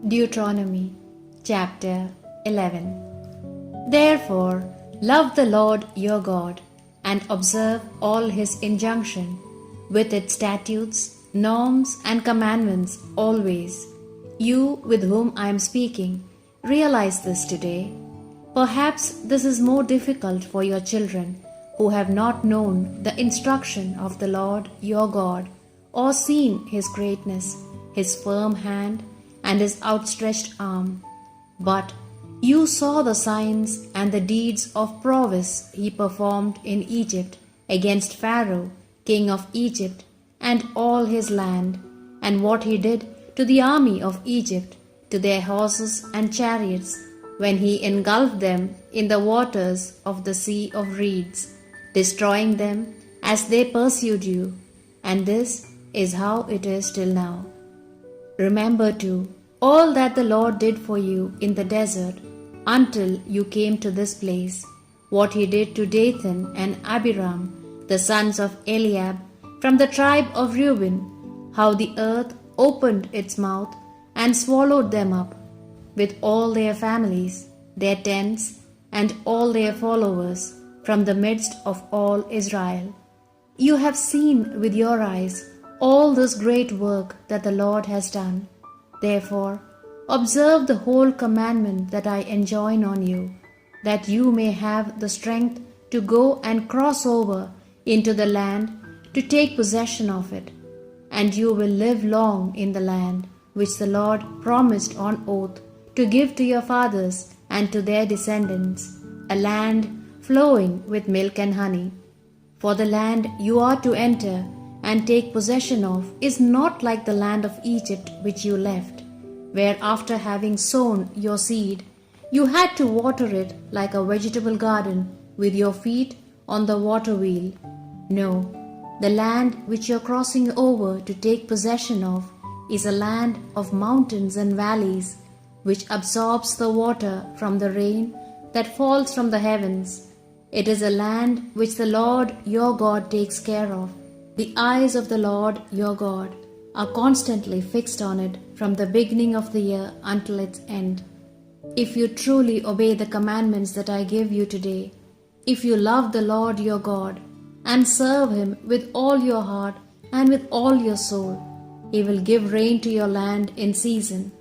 Deuteronomy chapter 11. Therefore, love the Lord your God, and observe all his injunction, with its statutes, norms, and commandments always. You with whom I am speaking, realize this today. Perhaps this is more difficult for your children who have not known the instruction of the Lord your God, or seen his greatness, his firm hand, and his outstretched arm. But you saw the signs and the deeds of prowess he performed in Egypt against Pharaoh, king of Egypt, and all his land, and what he did to the army of Egypt, to their horses and chariots, when he engulfed them in the waters of the sea of reeds, destroying them as they pursued you. And this is how it is till now. Remember too all that the Lord did for you in the desert until you came to this place, what he did to Dathan and Abiram, the sons of Eliab, from the tribe of Reuben, how the earth opened its mouth and swallowed them up, with all their families, their tents, and all their followers, from the midst of all Israel. You have seen with your eyes all this great work that the Lord has done. Therefore, observe the whole commandment that I enjoin on you, that you may have the strength to go and cross over into the land to take possession of it, and you will live long in the land which the Lord promised on oath to give to your fathers and to their descendants, a land flowing with milk and honey. For the land you are to enter and take possession of is not like the land of Egypt which you left, where after having sown your seed, you had to water it like a vegetable garden with your feet on the water wheel. No, the land which you are crossing over to take possession of is a land of mountains and valleys, which absorbs the water from the rain that falls from the heavens. It is a land which the Lord your God takes care of. The eyes of the Lord your God are constantly fixed on it from the beginning of the year until its end. If you truly obey the commandments that I give you today, if you love the Lord your God and serve him with all your heart and with all your soul, he will give rain to your land in season,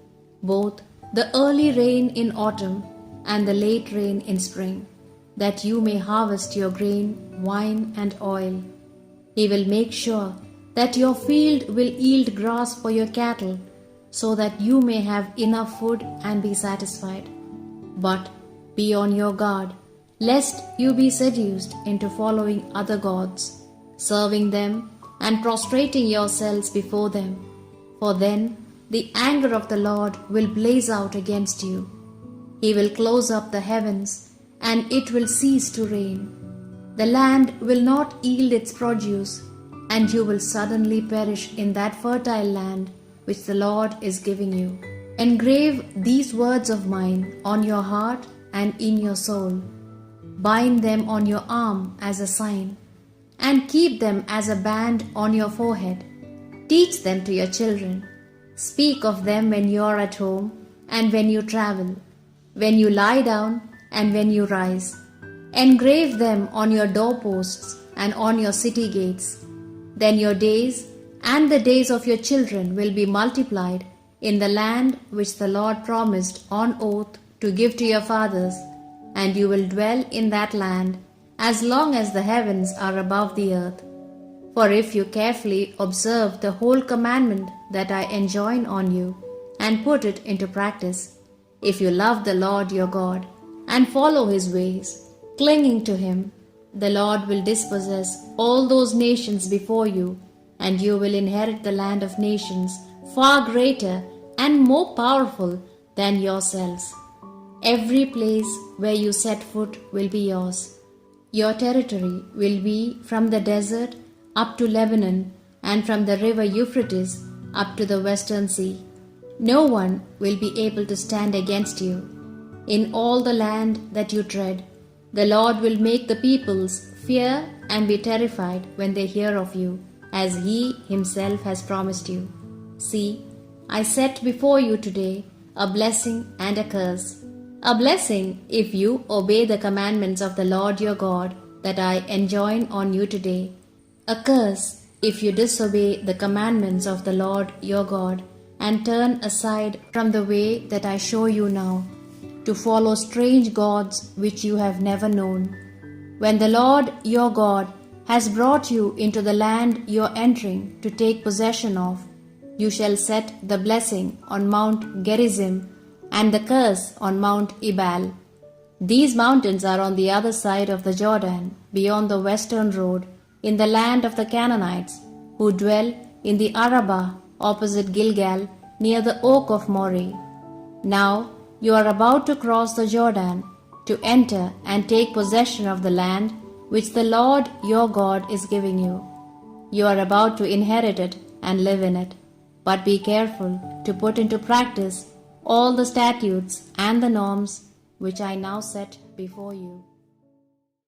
both the early rain in autumn and the late rain in spring, that you may harvest your grain, wine, and oil. He will make sure that your field will yield grass for your cattle, so that you may have enough food and be satisfied. But be on your guard, lest you be seduced into following other gods, serving them and prostrating yourselves before them. For then the anger of the Lord will blaze out against you. He will close up the heavens, and it will cease to rain. The land will not yield its produce, and you will suddenly perish in that fertile land which the Lord is giving you. Engrave these words of mine on your heart and in your soul. Bind them on your arm as a sign, and keep them as a band on your forehead. Teach them to your children. Speak of them when you are at home and when you travel, when you lie down and when you rise. Engrave them on your doorposts and on your city gates. Then your days and the days of your children will be multiplied in the land which the Lord promised on oath to give to your fathers, and you will dwell in that land as long as the heavens are above the earth. For if you carefully observe the whole commandment that I enjoin on you and put it into practice, if you love the Lord your God and follow his ways, clinging to him, the Lord will dispossess all those nations before you, and you will inherit the land of nations far greater and more powerful than yourselves. Every place where you set foot will be yours. Your territory will be from the desert up to Lebanon, and from the river Euphrates up to the western sea. No one will be able to stand against you. In all the land that you tread, the Lord will make the peoples fear and be terrified when they hear of you, as he himself has promised you. See, I set before you today a blessing and a curse. A blessing if you obey the commandments of the Lord your God that I enjoin on you today. A curse if you disobey the commandments of the Lord your God and turn aside from the way that I show you now, to follow strange gods which you have never known. When the Lord your God has brought you into the land you are entering to take possession of, you shall set the blessing on Mount Gerizim and the curse on Mount Ebal. These mountains are on the other side of the Jordan, beyond the western road, in the land of the Canaanites, who dwell in the Arabah opposite Gilgal, near the oak of Moreh. Now you are about to cross the Jordan, to enter and take possession of the land which the Lord your God is giving you. You are about to inherit it and live in it. But be careful to put into practice all the statutes and the norms which I now set before you.